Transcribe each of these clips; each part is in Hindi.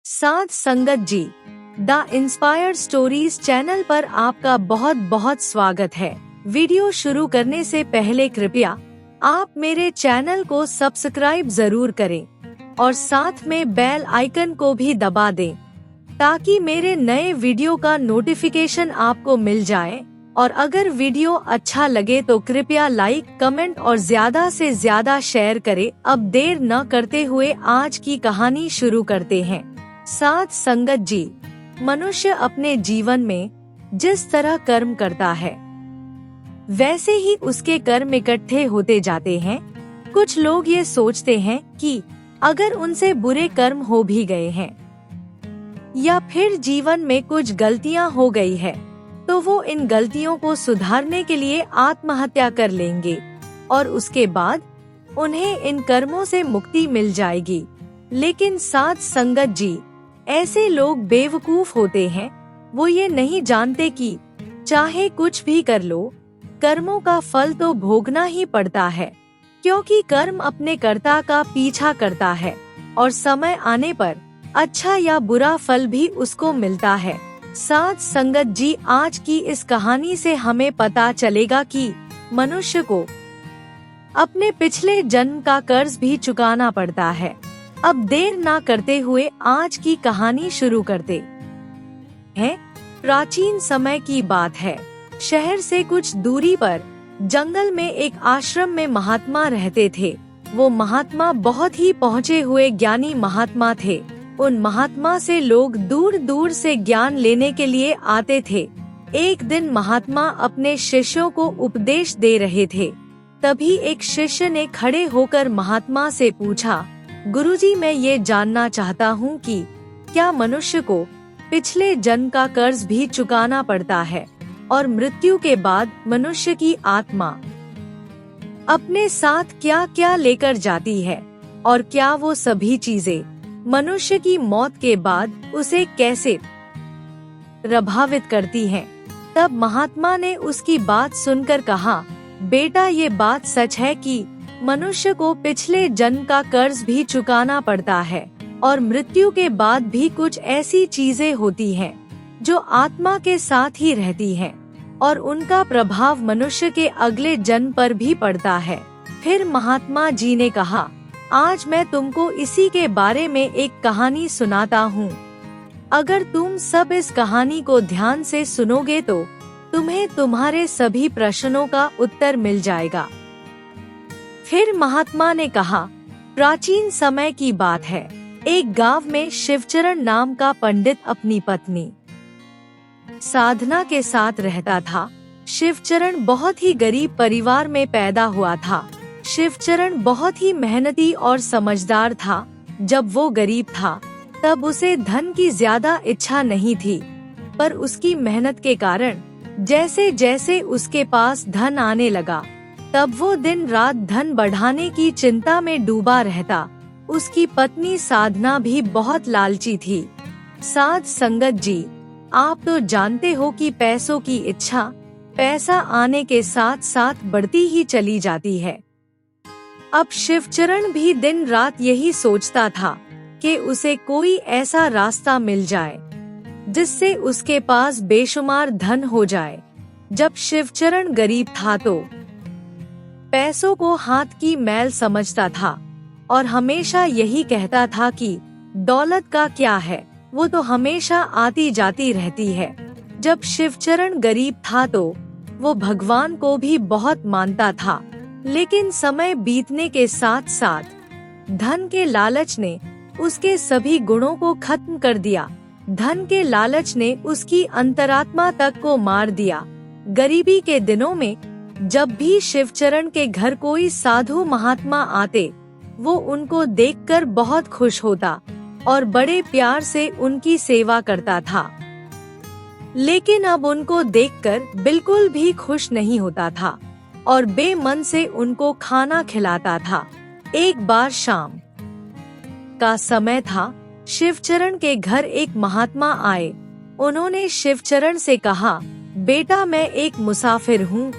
साध संगत जी, द इंस्पायर्ड स्टोरीज चैनल पर आपका बहुत बहुत स्वागत है। वीडियो शुरू करने से पहले कृपया आप मेरे चैनल को सब्सक्राइब जरूर करें और साथ में बेल आइकन को भी दबा दें ताकि मेरे नए वीडियो का नोटिफिकेशन आपको मिल जाए। और अगर वीडियो अच्छा लगे तो कृपया लाइक, कमेंट और ज्यादा से ज्यादा शेयर करें। अब देर न करते हुए आज की कहानी शुरू करते हैं। साध संगत जी, मनुष्य अपने जीवन में जिस तरह कर्म करता है वैसे ही उसके कर्म इकट्ठे होते जाते हैं। कुछ लोग ये सोचते हैं कि अगर उनसे बुरे कर्म हो भी गए हैं या फिर जीवन में कुछ गलतियां हो गई है तो वो इन गलतियों को सुधारने के लिए आत्महत्या कर लेंगे और उसके बाद उन्हें इन कर्मों से मुक्ति मिल जाएगी। लेकिन साध संगत जी, ऐसे लोग बेवकूफ होते हैं। वो ये नहीं जानते कि चाहे कुछ भी कर लो, कर्मों का फल तो भोगना ही पड़ता है, क्योंकि कर्म अपने कर्ता का पीछा करता है और समय आने पर अच्छा या बुरा फल भी उसको मिलता है। साध संगत जी, आज की इस कहानी से हमें पता चलेगा कि मनुष्य को अपने पिछले जन्म का कर्ज भी चुकाना पड़ता है। अब देर ना करते हुए आज की कहानी शुरू करते हैं। प्राचीन समय की बात है। शहर से कुछ दूरी पर जंगल में एक आश्रम में महात्मा रहते थे। वो महात्मा बहुत ही पहुँचे हुए ज्ञानी महात्मा थे। उन महात्मा से लोग दूर दूर से ज्ञान लेने के लिए आते थे। एक दिन महात्मा अपने शिष्यों को उपदेश दे रहे थे। तभी एक शिष्य ने खड़े होकर महात्मा से पूछा, गुरुजी, मैं ये जानना चाहता हूँ कि क्या मनुष्य को पिछले जन्म का कर्ज भी चुकाना पड़ता है और मृत्यु के बाद मनुष्य की आत्मा अपने साथ क्या क्या लेकर जाती है और क्या वो सभी चीजें मनुष्य की मौत के बाद उसे कैसे प्रभावित करती हैं। तब महात्मा ने उसकी बात सुनकर कहा, बेटा, ये बात सच है कि मनुष्य को पिछले जन्म का कर्ज भी चुकाना पड़ता है और मृत्यु के बाद भी कुछ ऐसी चीजें होती हैं जो आत्मा के साथ ही रहती हैं और उनका प्रभाव मनुष्य के अगले जन्म पर भी पड़ता है। फिर महात्मा जी ने कहा, आज मैं तुमको इसी के बारे में एक कहानी सुनाता हूँ। अगर तुम सब इस कहानी को ध्यान से सुनोगे तो तुम्हें तुम्हारे सभी प्रश्नों का उत्तर मिल जाएगा। फिर महात्मा ने कहा, प्राचीन समय की बात है। एक गांव में शिवचरण नाम का पंडित अपनी पत्नी साधना के साथ रहता था। शिवचरण बहुत ही गरीब परिवार में पैदा हुआ था। शिवचरण बहुत ही मेहनती और समझदार था। जब वो गरीब था तब उसे धन की ज्यादा इच्छा नहीं थी, पर उसकी मेहनत के कारण जैसे जैसे उसके पास धन आने लगा तब वो दिन रात धन बढ़ाने की चिंता में डूबा रहता। उसकी पत्नी साधना भी बहुत लालची थी। साध संगत जी, आप तो जानते हो कि पैसों की इच्छा पैसा आने के साथ साथ बढ़ती ही चली जाती है। अब शिवचरण भी दिन रात यही सोचता था कि उसे कोई ऐसा रास्ता मिल जाए जिससे उसके पास बेशुमार धन हो जाए। जब शिवचरण गरीब था तो पैसों को हाथ की मैल समझता था और हमेशा यही कहता था कि दौलत का क्या है, वो तो हमेशा आती जाती रहती है। जब शिवचरण गरीब था तो वो भगवान को भी बहुत मानता था, लेकिन समय बीतने के साथ साथ धन के लालच ने उसके सभी गुणों को खत्म कर दिया। धन के लालच ने उसकी अंतरात्मा तक को मार दिया। गरीबी के दिनों में जब भी शिवचरण के घर कोई साधु महात्मा आते, वो उनको देखकर बहुत खुश होता और बड़े प्यार से उनकी सेवा करता था। लेकिन अब उनको देखकर बिल्कुल भी खुश नहीं होता था और बेमन से उनको खाना खिलाता था। एक बार शाम का समय था। शिवचरण के घर एक महात्मा आए। उन्होंने शिवचरण से कहा, बेटा, मैं एक मुसाफिर हूँ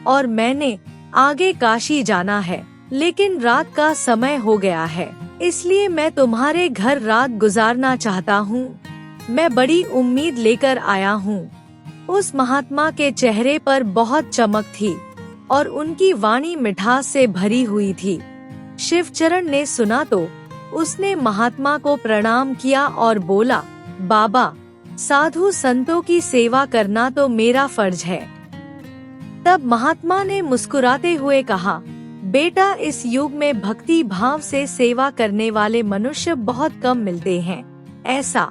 और मैंने आगे काशी जाना है, लेकिन रात का समय हो गया है इसलिए मैं तुम्हारे घर रात गुजारना चाहता हूँ। मैं बड़ी उम्मीद लेकर आया हूँ। उस महात्मा के चेहरे पर बहुत चमक थी और उनकी वाणी मिठास से भरी हुई थी। शिवचरण ने सुना तो उसने महात्मा को प्रणाम किया और बोला, बाबा, साधु संतों की सेवा करना तो मेरा फर्ज है। तब महात्मा ने मुस्कुराते हुए कहा, बेटा, इस युग में भक्ति भाव से सेवा करने वाले मनुष्य बहुत कम मिलते हैं। ऐसा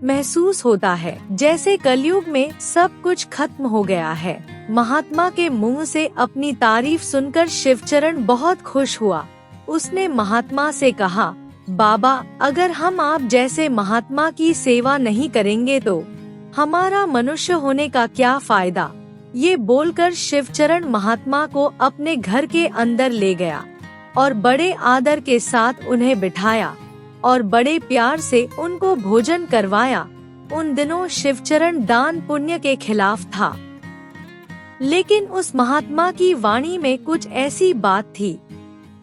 महसूस होता है जैसे कलयुग में सब कुछ खत्म हो गया है। महात्मा के मुंह से अपनी तारीफ सुनकर शिवचरण बहुत खुश हुआ। उसने महात्मा से कहा, बाबा, अगर हम आप जैसे महात्मा की सेवा नहीं करेंगे तो हमारा मनुष्य होने का क्या फायदा। ये बोलकर शिवचरण महात्मा को अपने घर के अंदर ले गया और बड़े आदर के साथ उन्हें बिठाया और बड़े प्यार से उनको भोजन करवाया। उन दिनों शिवचरण दान पुण्य के खिलाफ था, लेकिन उस महात्मा की वाणी में कुछ ऐसी बात थी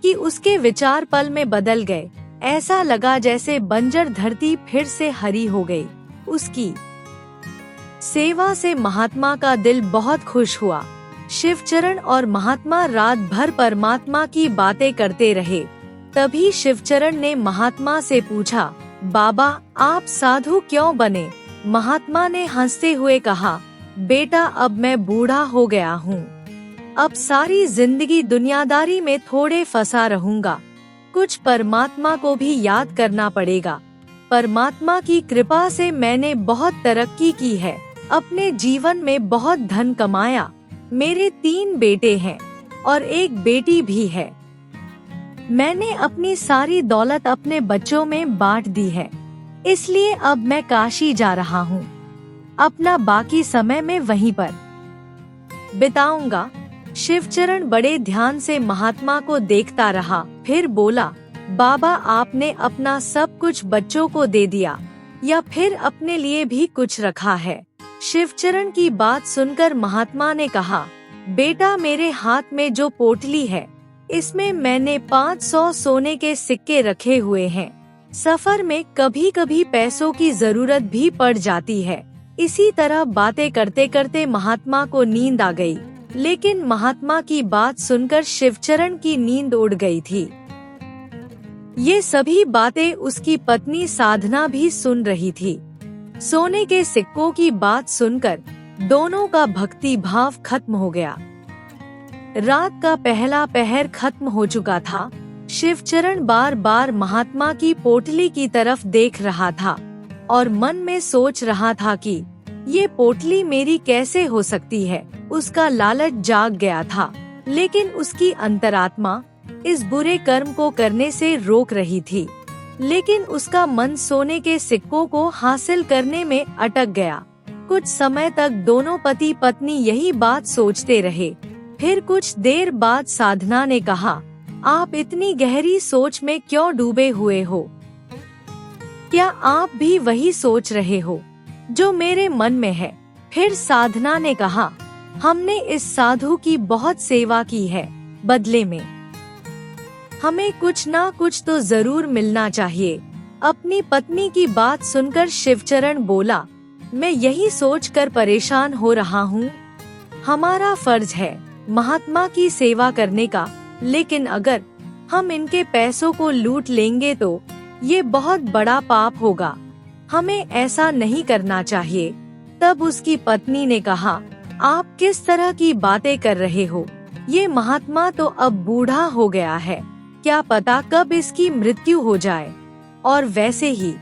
कि उसके विचार पल में बदल गए। ऐसा लगा जैसे बंजर धरती फिर से हरी हो गई। उसकी सेवा से महात्मा का दिल बहुत खुश हुआ। शिवचरण और महात्मा रात भर परमात्मा की बातें करते रहे। तभी शिवचरण ने महात्मा से पूछा, बाबा, आप साधु क्यों बने? महात्मा ने हंसते हुए कहा, बेटा, अब मैं बूढ़ा हो गया हूँ। अब सारी जिंदगी दुनियादारी में थोड़े फंसा रहूंगा। कुछ परमात्मा को भी याद करना पड़ेगा। परमात्मा की कृपा से मैंने बहुत तरक्की की है, अपने जीवन में बहुत धन कमाया। मेरे 3 बेटे हैं और 1 बेटी भी है। मैंने अपनी सारी दौलत अपने बच्चों में बांट दी है, इसलिए अब मैं काशी जा रहा हूँ। अपना बाकी समय मैं वहीं पर बिताऊंगा। शिवचरण बड़े ध्यान से महात्मा को देखता रहा, फिर बोला, बाबा, आपने अपना सब कुछ बच्चों को दे दिया या फिर अपने लिए भी कुछ रखा है? शिवचरण की बात सुनकर महात्मा ने कहा, बेटा, मेरे हाथ में जो पोटली है इसमें मैंने 500 सोने के सिक्के रखे हुए हैं। सफर में कभी कभी पैसों की जरूरत भी पड़ जाती है। इसी तरह बातें करते करते महात्मा को नींद आ गई, लेकिन महात्मा की बात सुनकर शिवचरण की नींद उड़ गई थी। ये सभी बातें उसकी पत्नी साधना भी सुन रही थी। सोने के सिक्कों की बात सुनकर दोनों का भक्ति भाव खत्म हो गया। रात का पहला पहर खत्म हो चुका था। शिवचरण बार बार महात्मा की पोटली की तरफ देख रहा था और मन में सोच रहा था कि ये पोटली मेरी कैसे हो सकती है। उसका लालच जाग गया था, लेकिन उसकी अंतरात्मा इस बुरे कर्म को करने से रोक रही थी। लेकिन उसका मन सोने के सिक्कों को हासिल करने में अटक गया। कुछ समय तक दोनों पति पत्नी यही बात सोचते रहे। फिर कुछ देर बाद साधना ने कहा, आप इतनी गहरी सोच में क्यों डूबे हुए हो? क्या आप भी वही सोच रहे हो जो मेरे मन में है? फिर साधना ने कहा, हमने इस साधु की बहुत सेवा की है, बदले में हमें कुछ ना कुछ तो जरूर मिलना चाहिए। अपनी पत्नी की बात सुनकर शिवचरण बोला, मैं यही सोचकर परेशान हो रहा हूँ। हमारा फर्ज है महात्मा की सेवा करने का, लेकिन अगर हम इनके पैसों को लूट लेंगे तो ये बहुत बड़ा पाप होगा। हमें ऐसा नहीं करना चाहिए। तब उसकी पत्नी ने कहा, आप किस तरह की बातें कर रहे हो? ये महात्मा तो अब बूढ़ा हो गया है, क्या पता कब इसकी मृत्यु हो जाए। और वैसे ही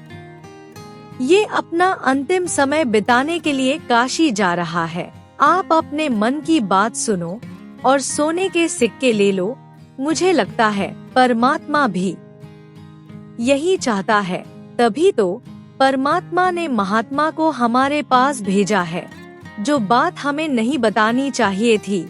ये अपना अंतिम समय बिताने के लिए काशी जा रहा है। आप अपने मन की बात सुनो और सोने के सिक्के ले लो। मुझे लगता है परमात्मा भी यही चाहता है, तभी तो परमात्मा ने महात्मा को हमारे पास भेजा है। जो बात हमें नहीं बतानी चाहिए थी,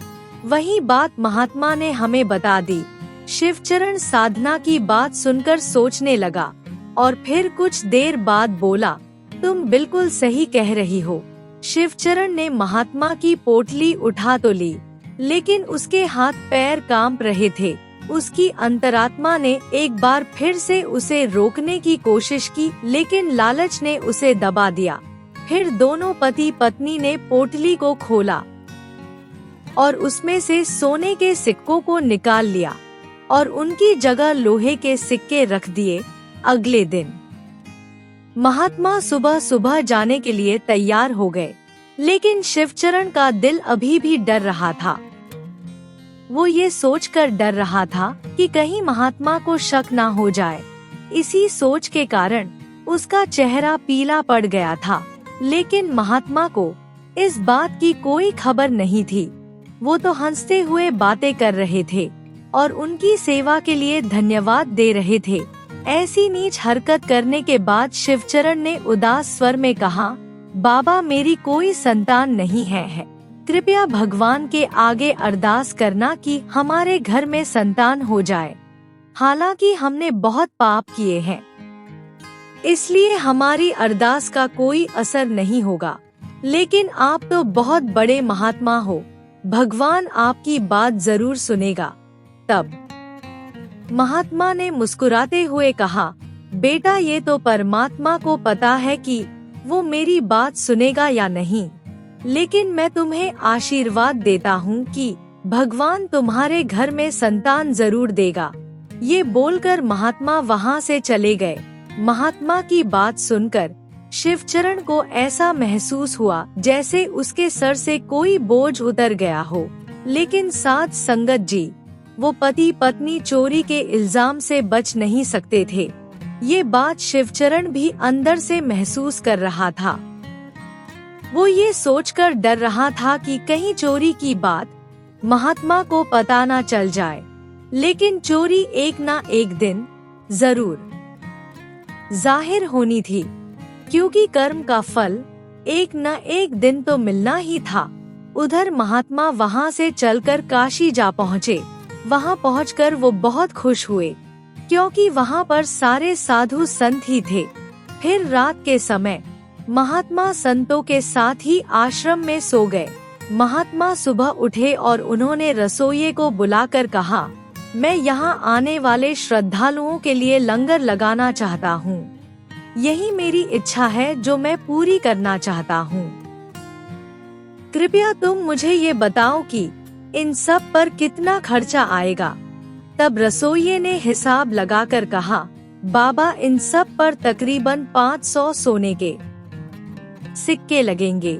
वही बात महात्मा ने हमें बता दी। शिवचरण साधना की बात सुनकर सोचने लगा और फिर कुछ देर बाद बोला, तुम बिल्कुल सही कह रही हो। शिवचरण ने महात्मा की पोटली उठा तो ली, लेकिन उसके हाथ पैर कांप रहे थे। उसकी अंतरात्मा ने एक बार फिर से उसे रोकने की कोशिश की, लेकिन लालच ने उसे दबा दिया। फिर दोनों पति पत्नी ने पोटली को खोला और उसमें से सोने के सिक्कों को निकाल लिया और उनकी जगह लोहे के सिक्के रख दिए। अगले दिन महात्मा सुबह सुबह जाने के लिए तैयार हो गए, लेकिन शिवचरण का दिल अभी भी डर रहा था। वो ये सोचकर डर रहा था कि कहीं महात्मा को शक ना हो जाए। इसी सोच के कारण उसका चेहरा पीला पड़ गया था, लेकिन महात्मा को इस बात की कोई खबर नहीं थी। वो तो हंसते हुए बातें कर रहे थे और उनकी सेवा के लिए धन्यवाद दे रहे थे। ऐसी नीच हरकत करने के बाद शिवचरण ने उदास स्वर में कहा, बाबा, मेरी कोई संतान नहीं है। कृपया भगवान के आगे अरदास करना कि हमारे घर में संतान हो जाए। हालांकि हमने बहुत पाप किए हैं, इसलिए हमारी अरदास का कोई असर नहीं होगा। लेकिन आप तो बहुत बड़े महात्मा हो, भगवान आपकी बात जरूर सुनेगा। तब महात्मा ने मुस्कुराते हुए कहा, बेटा, ये तो परमात्मा को पता है कि वो मेरी बात सुनेगा या नहीं, लेकिन मैं तुम्हें आशीर्वाद देता हूँ कि भगवान तुम्हारे घर में संतान जरूर देगा। ये बोलकर महात्मा वहाँ से चले गए। महात्मा की बात सुनकर शिवचरण को ऐसा महसूस हुआ जैसे उसके सर से कोई बोझ उतर गया हो। लेकिन साध संगत जी, वो पति पत्नी चोरी के इल्जाम से बच नहीं सकते थे। ये बात शिवचरण भी अंदर से महसूस कर रहा था। वो ये सोचकर डर रहा था कि कहीं चोरी की बात महात्मा को पता ना चल जाए। लेकिन चोरी एक ना एक दिन जरूर जाहिर होनी थी, क्योंकि कर्म का फल एक न एक दिन तो मिलना ही था। उधर महात्मा वहाँ से चलकर काशी जा पहुँचे। वहाँ पहुँचकर वो बहुत खुश हुए, क्योंकि वहाँ पर सारे साधु संत ही थे। फिर रात के समय महात्मा संतों के साथ ही आश्रम में सो गए। महात्मा सुबह उठे और उन्होंने रसोइये को बुलाकर कहा, मैं यहाँ आने वाले श्रद्धालुओं के लिए लंगर लगाना चाहता हूँ। यही मेरी इच्छा है जो मैं पूरी करना चाहता हूँ। कृपया तुम मुझे ये बताओ कि इन सब पर कितना खर्चा आएगा। तब रसोइये ने हिसाब लगाकर कहा, बाबा, इन सब पर तकरीबन 500 सोने के सिक्के लगेंगे।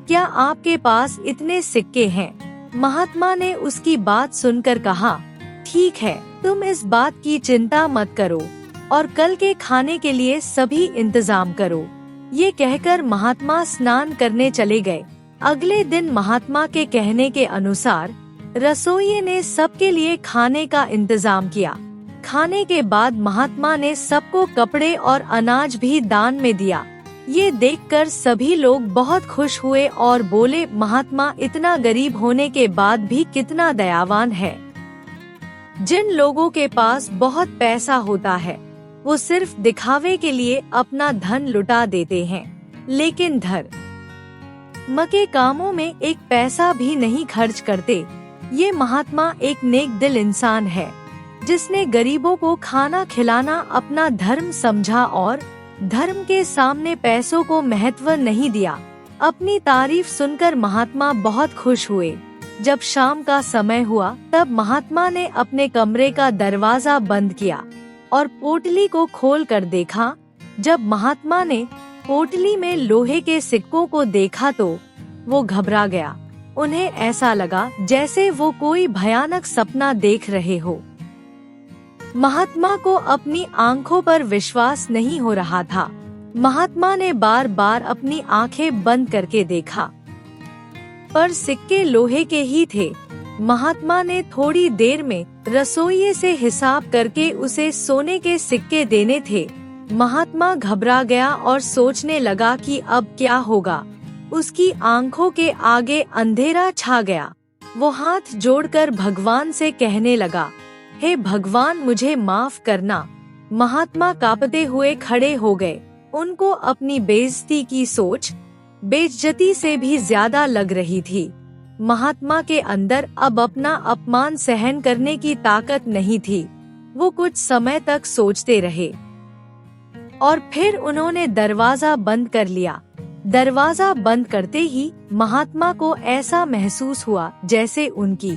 क्या आपके पास इतने सिक्के हैं? महात्मा ने उसकी बात सुनकर कहा, ठीक है, तुम इस बात की चिंता मत करो और कल के खाने के लिए सभी इंतजाम करो। ये कहकर महात्मा स्नान करने चले गए। अगले दिन महात्मा के कहने के अनुसार रसोइये ने सबके लिए खाने का इंतजाम किया। खाने के बाद महात्मा ने सबको कपड़े और अनाज भी दान में दिया। ये देखकर सभी लोग बहुत खुश हुए और बोले, महात्मा इतना गरीब होने के बाद भी कितना दयावान है। जिन लोगों के पास बहुत पैसा होता है वो सिर्फ दिखावे के लिए अपना धन लुटा देते हैं, लेकिन धर्म के कामों में एक पैसा भी नहीं खर्च करते। ये महात्मा एक नेक दिल इंसान है, जिसने गरीबों को खाना खिलाना अपना धर्म समझा और धर्म के सामने पैसों को महत्व नहीं दिया। अपनी तारीफ सुनकर महात्मा बहुत खुश हुए। जब शाम का समय हुआ तब महात्मा ने अपने कमरे का दरवाजा बंद किया और पोटली को खोलकर देखा। जब महात्मा ने पोटली में लोहे के सिक्कों को देखा तो वो घबरा गया। उन्हें ऐसा लगा जैसे वो कोई भयानक सपना देख रहे हो। महात्मा को अपनी आंखों पर विश्वास नहीं हो रहा था। महात्मा ने बार बार अपनी आंखें बंद करके देखा, पर सिक्के लोहे के ही थे। महात्मा ने थोड़ी देर में रसोइये से हिसाब करके उसे सोने के सिक्के देने थे। महात्मा घबरा गया और सोचने लगा कि अब क्या होगा। उसकी आंखों के आगे अंधेरा छा गया। वो हाथ जोड़कर भगवान से कहने लगा, हे भगवान, मुझे माफ करना। महात्मा कांपते हुए खड़े हो गए। उनको अपनी बेइज्जती की सोच बेइज्जती से भी ज्यादा लग रही थी। महात्मा के अंदर अब अपना अपमान सहन करने की ताकत नहीं थी। वो कुछ समय तक सोचते रहे और फिर उन्होंने दरवाजा बंद कर लिया। दरवाजा बंद करते ही महात्मा को ऐसा महसूस हुआ जैसे उनकी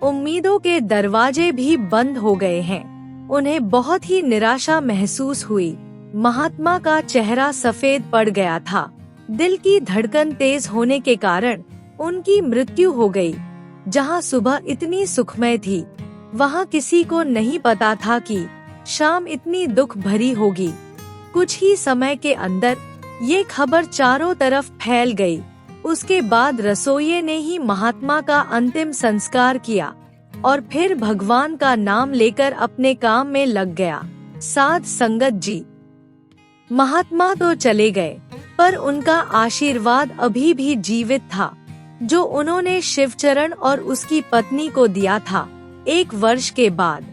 उम्मीदों के दरवाजे भी बंद हो गए हैं। उन्हें बहुत ही निराशा महसूस हुई। महात्मा का चेहरा सफेद पड़ गया था। दिल की धड़कन तेज होने के कारण उनकी मृत्यु हो गई। जहां सुबह इतनी सुखमय थी, वहां किसी को नहीं पता था कि शाम इतनी दुख भरी होगी। कुछ ही समय के अंदर ये खबर चारों तरफ फैल गई। उसके बाद रसोइये ने ही महात्मा का अंतिम संस्कार किया और फिर भगवान का नाम लेकर अपने काम में लग गया। साध संगत जी, महात्मा तो चले गए, पर उनका आशीर्वाद अभी भी जीवित था, जो उन्होंने शिवचरण और उसकी पत्नी को दिया था। 1 वर्ष के बाद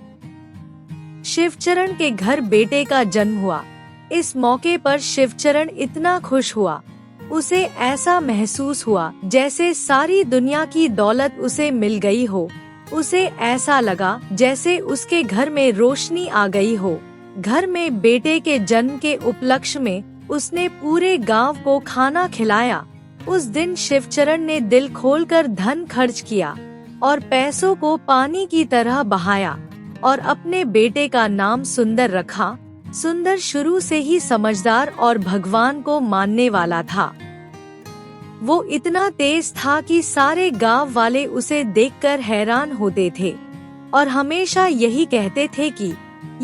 शिवचरण के घर बेटे का जन्म हुआ। इस मौके पर शिवचरण इतना खुश हुआ। उसे ऐसा महसूस हुआ जैसे सारी दुनिया की दौलत उसे मिल गई हो। उसे ऐसा लगा जैसे उसके घर में रोशनी आ गई हो। घर में बेटे के जन्म के उपलक्ष्य में उसने पूरे गांव को खाना खिलाया। उस दिन शिवचरण ने दिल खोलकर धन खर्च किया और पैसों को पानी की तरह बहाया और अपने बेटे का नाम सुंदर रखा। सुंदर शुरू से ही समझदार और भगवान को मानने वाला था। वो इतना तेज था कि सारे गांव वाले उसे देखकर हैरान होते थे और हमेशा यही कहते थे कि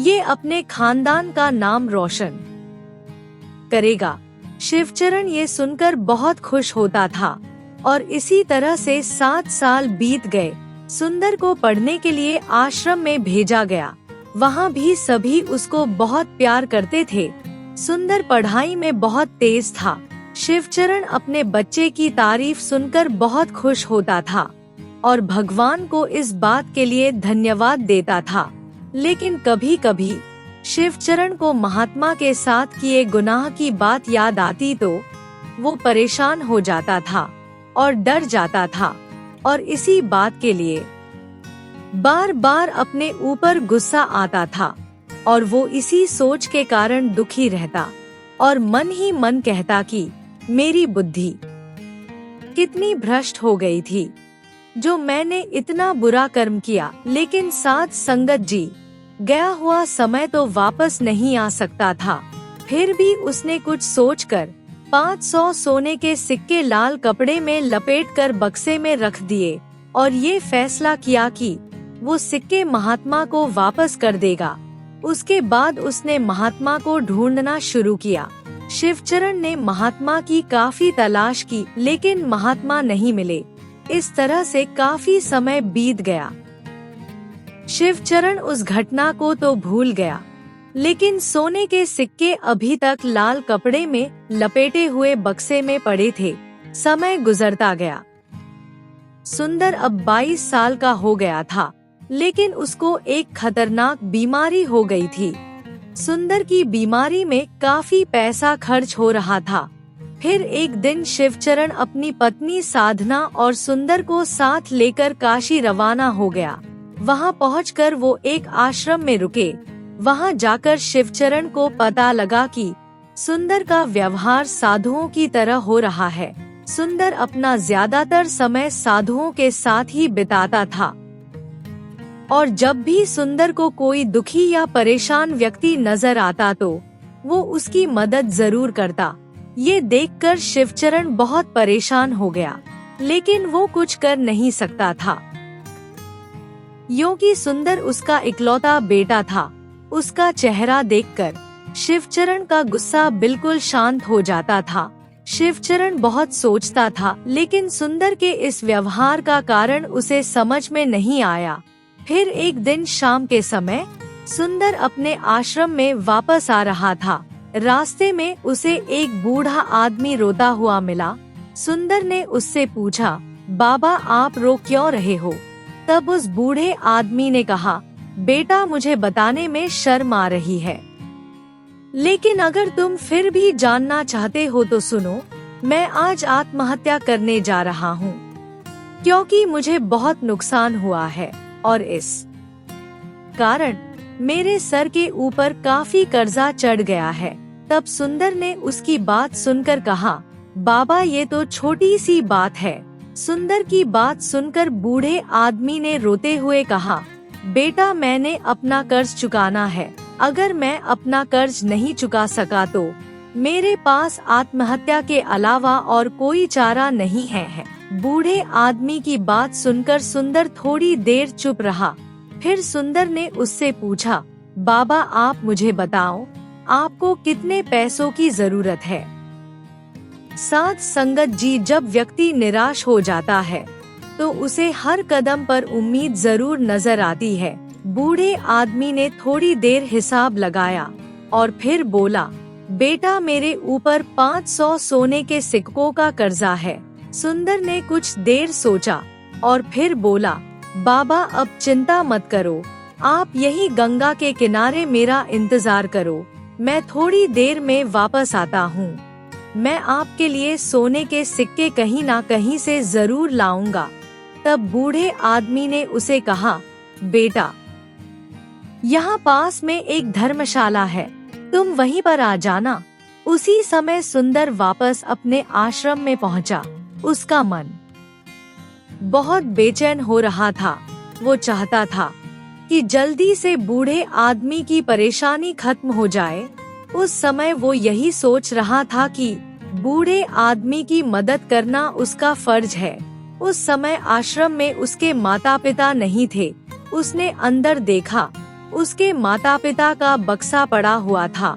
ये अपने खानदान का नाम रोशन करेगा। शिवचरण ये सुनकर बहुत खुश होता था और इसी तरह से 7 साल बीत गए। सुंदर को पढ़ने के लिए आश्रम में भेजा गया। वहाँ भी सभी उसको बहुत प्यार करते थे। सुंदर पढ़ाई में बहुत तेज था। शिवचरण अपने बच्चे की तारीफ सुनकर बहुत खुश होता था और भगवान को इस बात के लिए धन्यवाद देता था। लेकिन कभी कभी शिवचरण को महात्मा के साथ किए गुनाह की बात याद आती तो वो परेशान हो जाता था और डर जाता था और इसी बात के लिए बार बार अपने ऊपर गुस्सा आता था और वो इसी सोच के कारण दुखी रहता और मन ही मन कहता कि मेरी बुद्धि कितनी भ्रष्ट हो गई थी, जो मैंने इतना बुरा कर्म किया। लेकिन साध संगत जी, गया हुआ समय तो वापस नहीं आ सकता था। फिर भी उसने कुछ सोचकर 500 सोने के सिक्के लाल कपड़े में लपेटकर बक्से में रख दिए और ये फैसला किया कि वो सिक्के महात्मा को वापस कर देगा। उसके बाद उसने महात्मा को ढूंढना शुरू किया। शिवचरण ने महात्मा की काफी तलाश की, लेकिन महात्मा नहीं मिले। इस तरह से काफी समय बीत गया। शिवचरण उस घटना को तो भूल गया, लेकिन सोने के सिक्के अभी तक लाल कपड़े में लपेटे हुए बक्से में पड़े थे। समय गुजरता गया। सुंदर अब 22 साल का हो गया था, लेकिन उसको एक खतरनाक बीमारी हो गई थी। सुंदर की बीमारी में काफी पैसा खर्च हो रहा था। फिर एक दिन शिवचरण अपनी पत्नी साधना और सुंदर को साथ लेकर काशी रवाना हो गया। वहां पहुंचकर वो एक आश्रम में रुके। वहां जाकर शिवचरण को पता लगा कि सुंदर का व्यवहार साधुओं की तरह हो रहा है। सुंदर अपना ज्यादातर समय साधुओं के साथ ही बिताता था और जब भी सुंदर को कोई दुखी या परेशान व्यक्ति नजर आता तो वो उसकी मदद जरूर करता। ये देखकर शिवचरण बहुत परेशान हो गया, लेकिन वो कुछ कर नहीं सकता था। क्योंकि सुंदर उसका इकलौता बेटा था। उसका चेहरा देखकर शिवचरण का गुस्सा बिल्कुल शांत हो जाता था। शिवचरण बहुत सोचता था, लेकिन सुंदर के इस व्यवहार का कारण उसे समझ में नहीं आया। फिर एक दिन शाम के समय सुंदर अपने आश्रम में वापस आ रहा था। रास्ते में उसे एक बूढ़ा आदमी रोता हुआ मिला। सुंदर ने उससे पूछा, बाबा आप रो क्यों रहे हो? तब उस बूढ़े आदमी ने कहा, बेटा मुझे बताने में शर्म आ रही है, लेकिन अगर तुम फिर भी जानना चाहते हो तो सुनो, मैं आज आत्महत्या करने जा रहा हूँ। क्योंकि मुझे बहुत नुकसान हुआ है और इस कारण मेरे सर के ऊपर काफी कर्जा चढ़ गया है। तब सुंदर ने उसकी बात सुनकर कहा, बाबा ये तो छोटी सी बात है। सुंदर की बात सुनकर बूढ़े आदमी ने रोते हुए कहा, बेटा मैंने अपना कर्ज चुकाना है। अगर मैं अपना कर्ज नहीं चुका सका तो मेरे पास आत्महत्या के अलावा और कोई चारा नहीं है। बूढ़े आदमी की बात सुनकर सुंदर थोड़ी देर चुप रहा। फिर सुंदर ने उससे पूछा, बाबा आप मुझे बताओ, आपको कितने पैसों की जरूरत है? साध संगत जी, जब व्यक्ति निराश हो जाता है तो उसे हर कदम पर उम्मीद जरूर नजर आती है। बूढ़े आदमी ने थोड़ी देर हिसाब लगाया और फिर बोला, बेटा मेरे ऊपर 500 सोने के सिक्कों का कर्जा है। सुंदर ने कुछ देर सोचा और फिर बोला, बाबा अब चिंता मत करो, आप यही गंगा के किनारे मेरा इंतजार करो, मैं थोड़ी देर में वापस आता हूँ। मैं आपके लिए सोने के सिक्के कहीं ना कहीं से जरूर लाऊंगा। तब बूढ़े आदमी ने उसे कहा, बेटा यहाँ पास में एक धर्मशाला है, तुम वहीं पर आ जाना। उसी समय सुंदर वापस अपने आश्रम में पहुँचा। उसका मन बहुत बेचैन हो रहा था। वो चाहता था कि जल्दी से बूढ़े आदमी की परेशानी खत्म हो जाए। उस समय वो यही सोच रहा था कि बूढ़े आदमी की मदद करना उसका फर्ज है। उस समय आश्रम में उसके माता पिता नहीं थे। उसने अंदर देखा, उसके माता पिता का बक्सा पड़ा हुआ था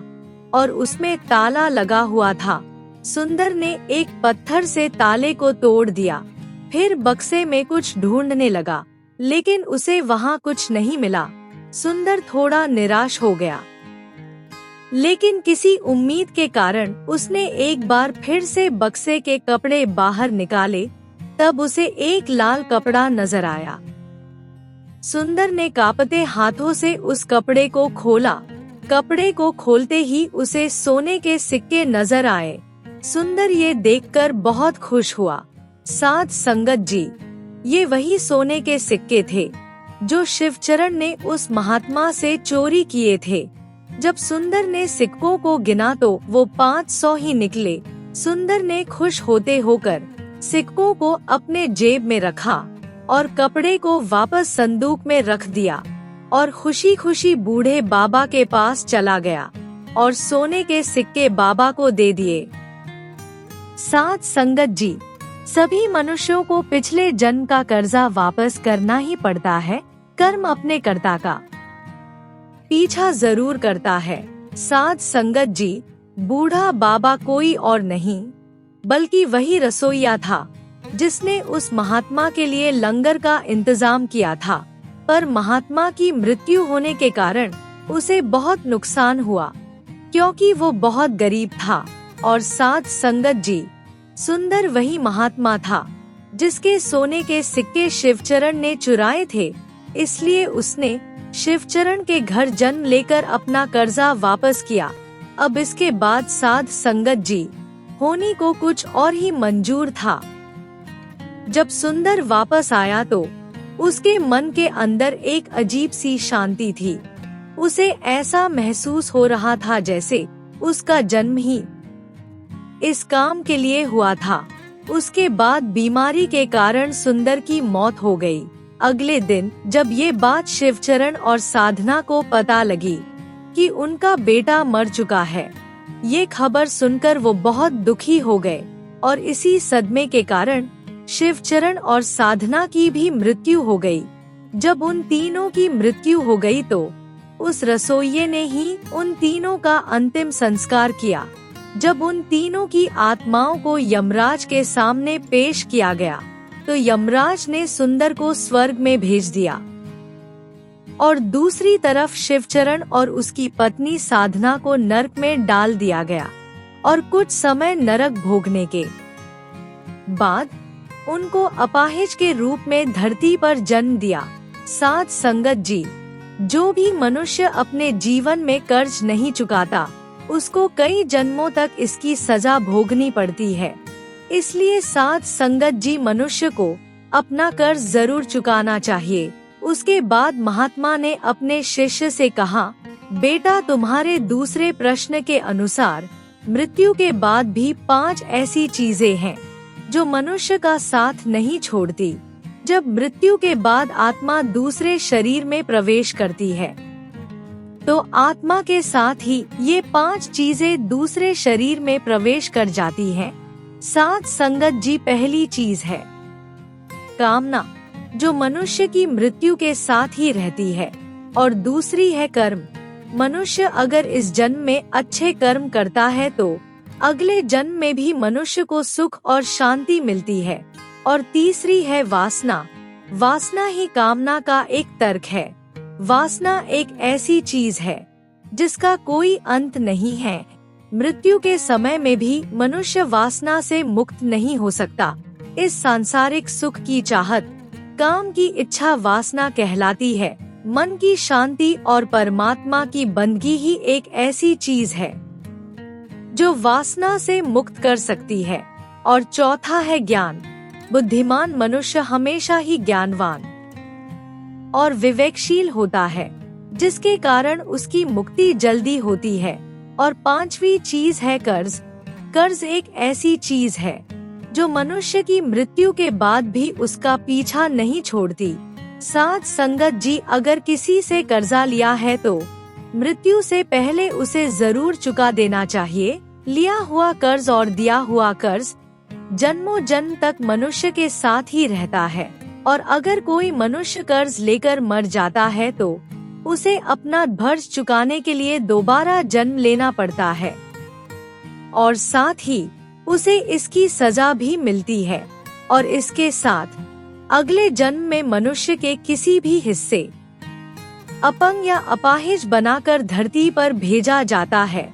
और उसमें ताला लगा हुआ था। सुंदर ने एक पत्थर से ताले को तोड़ दिया, फिर बक्से में कुछ ढूंढने लगा, लेकिन उसे वहाँ कुछ नहीं मिला। सुंदर थोड़ा निराश हो गया, लेकिन किसी उम्मीद के कारण उसने एक बार फिर से बक्से के कपड़े बाहर निकाले। तब उसे एक लाल कपड़ा नजर आया। सुंदर ने कांपते हाथों से उस कपड़े को खोला। कपड़े को खोलते ही उसे सोने के सिक्के नजर आए। सुंदर ये देखकर बहुत खुश हुआ। साध संगत जी, ये वही सोने के सिक्के थे जो शिवचरण ने उस महात्मा से चोरी किए थे। जब सुंदर ने सिक्कों को गिना तो वो 500 ही निकले। सुंदर ने खुश होते होकर सिक्कों को अपने जेब में रखा और कपड़े को वापस संदूक में रख दिया और खुशी खुशी बूढ़े बाबा के पास चला गया और सोने के सिक्के बाबा को दे दिए। साध संगत जी, सभी मनुष्यों को पिछले जन्म का कर्जा वापस करना ही पड़ता है। कर्म अपने कर्ता का पीछा जरूर करता है। साध संगत जी, बूढ़ा बाबा कोई और नहीं बल्कि वही रसोइया था जिसने उस महात्मा के लिए लंगर का इंतजाम किया था। पर महात्मा की मृत्यु होने के कारण उसे बहुत नुकसान हुआ, क्योंकि वो बहुत गरीब था। और साध संगत जी, सुंदर वही महात्मा था जिसके सोने के सिक्के शिवचरण ने चुराए थे। इसलिए उसने शिवचरण के घर जन्म लेकर अपना कर्जा वापस किया। अब इसके बाद साध संगत जी, होनी को कुछ और ही मंजूर था। जब सुंदर वापस आया तो उसके मन के अंदर एक अजीब सी शांति थी। उसे ऐसा महसूस हो रहा था जैसे उसका जन्म ही इस काम के लिए हुआ था। उसके बाद बीमारी के कारण सुंदर की मौत हो गई। अगले दिन जब ये बात शिवचरण और साधना को पता लगी कि उनका बेटा मर चुका है, ये खबर सुनकर वो बहुत दुखी हो गए और इसी सदमे के कारण शिवचरण और साधना की भी मृत्यु हो गई। जब उन तीनों की मृत्यु हो गई तो उस रसोइये ने ही उन तीनों का अंतिम संस्कार किया। जब उन तीनों की आत्माओं को यमराज के सामने पेश किया गया तो यमराज ने सुंदर को स्वर्ग में भेज दिया और दूसरी तरफ शिवचरण और उसकी पत्नी साधना को नरक में डाल दिया गया और कुछ समय नरक भोगने के बाद उनको अपाहिज के रूप में धरती पर जन्म दिया। साध संगत जी, जो भी मनुष्य अपने जीवन में कर्ज नहीं चुकाता उसको कई जन्मों तक इसकी सजा भोगनी पड़ती है। इसलिए साध संगत जी, मनुष्य को अपना कर्ज जरूर चुकाना चाहिए। उसके बाद महात्मा ने अपने शिष्य से कहा, बेटा तुम्हारे दूसरे प्रश्न के अनुसार मृत्यु के बाद भी 5 ऐसी चीजें हैं जो मनुष्य का साथ नहीं छोड़ती। जब मृत्यु के बाद आत्मा दूसरे शरीर में प्रवेश करती है तो आत्मा के साथ ही ये 5 चीजें दूसरे शरीर में प्रवेश कर जाती हैं। साथ संगत जी पहली चीज है कामना, जो मनुष्य की मृत्यु के साथ ही रहती है, और दूसरी है कर्म। मनुष्य अगर इस जन्म में अच्छे कर्म करता है तो अगले जन्म में भी मनुष्य को सुख और शांति मिलती है। और तीसरी है वासना। वासना ही कामना का एक तर्क है। वासना एक ऐसी चीज है जिसका कोई अंत नहीं है। मृत्यु के समय में भी मनुष्य वासना से मुक्त नहीं हो सकता। इस सांसारिक सुख की चाहत, काम की इच्छा वासना कहलाती है। मन की शांति और परमात्मा की बंदगी ही एक ऐसी चीज है जो वासना से मुक्त कर सकती है। और चौथा है ज्ञान। बुद्धिमान मनुष्य हमेशा ही ज्ञानवान और विवेकशील होता है, जिसके कारण उसकी मुक्ति जल्दी होती है। और 5वीं चीज है कर्ज। कर्ज एक ऐसी चीज है जो मनुष्य की मृत्यु के बाद भी उसका पीछा नहीं छोड़ती। साथ संगत जी, अगर किसी से कर्जा लिया है तो मृत्यु से पहले उसे जरूर चुका देना चाहिए। लिया हुआ कर्ज और दिया हुआ कर्ज जन्मों जन्म तक मनुष्य के साथ ही रहता है। और अगर कोई मनुष्य कर्ज लेकर मर जाता है तो उसे अपना कर्ज चुकाने के लिए दोबारा जन्म लेना पड़ता है, और साथ ही उसे इसकी सजा भी मिलती है। और इसके साथ अगले जन्म में मनुष्य के किसी भी हिस्से अपंग या अपाहिज बनाकर धरती पर भेजा जाता है,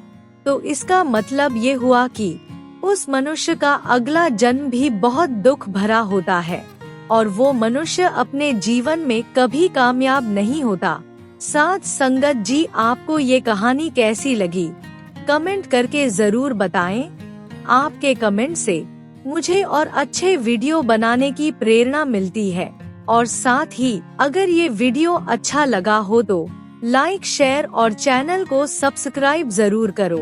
तो इसका मतलब ये हुआ कि उस मनुष्य का अगला जन्म भी बहुत दुख भरा होता है और वो मनुष्य अपने जीवन में कभी कामयाब नहीं होता। साथ संगत जी, आपको ये कहानी कैसी लगी कमेंट करके जरूर बताएं। आपके कमेंट से मुझे और अच्छे वीडियो बनाने की प्रेरणा मिलती है। और साथ ही अगर ये वीडियो अच्छा लगा हो तो लाइक, शेयर और चैनल को सब्सक्राइब जरूर करो।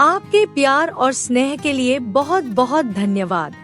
आपके प्यार और स्नेह के लिए बहुत बहुत धन्यवाद।